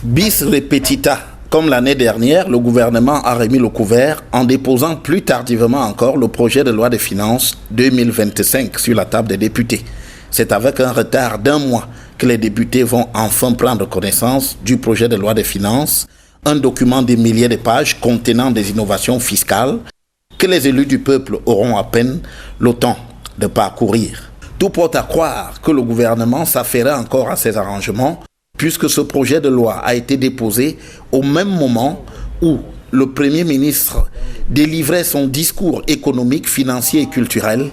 Bis repetita, comme l'année dernière, le gouvernement a remis le couvert en déposant plus tardivement encore le projet de loi de finances 2025 sur la table des députés. C'est avec un retard d'un mois que les députés vont enfin prendre connaissance du projet de loi de finances, un document de milliers de pages contenant des innovations fiscales que les élus du peuple auront à peine le temps de parcourir. Tout porte à croire que le gouvernement s'affairait encore à ces arrangements puisque ce projet de loi a été déposé au même moment où le Premier ministre délivrait son discours économique, financier et culturel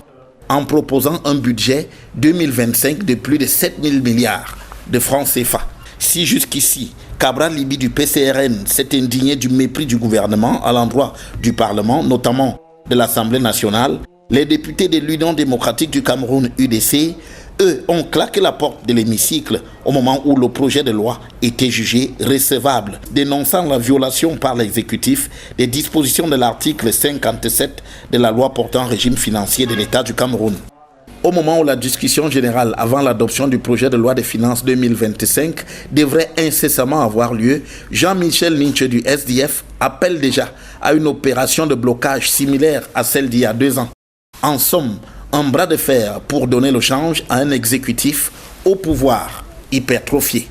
en proposant un budget 2025 de plus de 7 000 milliards de francs CFA. Si jusqu'ici, Cabral Libi du PCRN s'est indigné du mépris du gouvernement à l'endroit du Parlement, notamment de l'Assemblée nationale, les députés de l'Union démocratique du Cameroun, UDC, eux, ont claqué la porte de l'hémicycle au moment où le projet de loi était jugé recevable, dénonçant la violation par l'exécutif des dispositions de l'article 57 de la loi portant régime financier de l'État du Cameroun. Au moment où la discussion générale avant l'adoption du projet de loi de finances 2025 devrait incessamment avoir lieu, Jean-Michel Ninche du SDF appelle déjà à une opération de blocage similaire à celle d'il y a 2 ans. En somme, un bras de fer pour donner le change à un exécutif au pouvoir hypertrophié.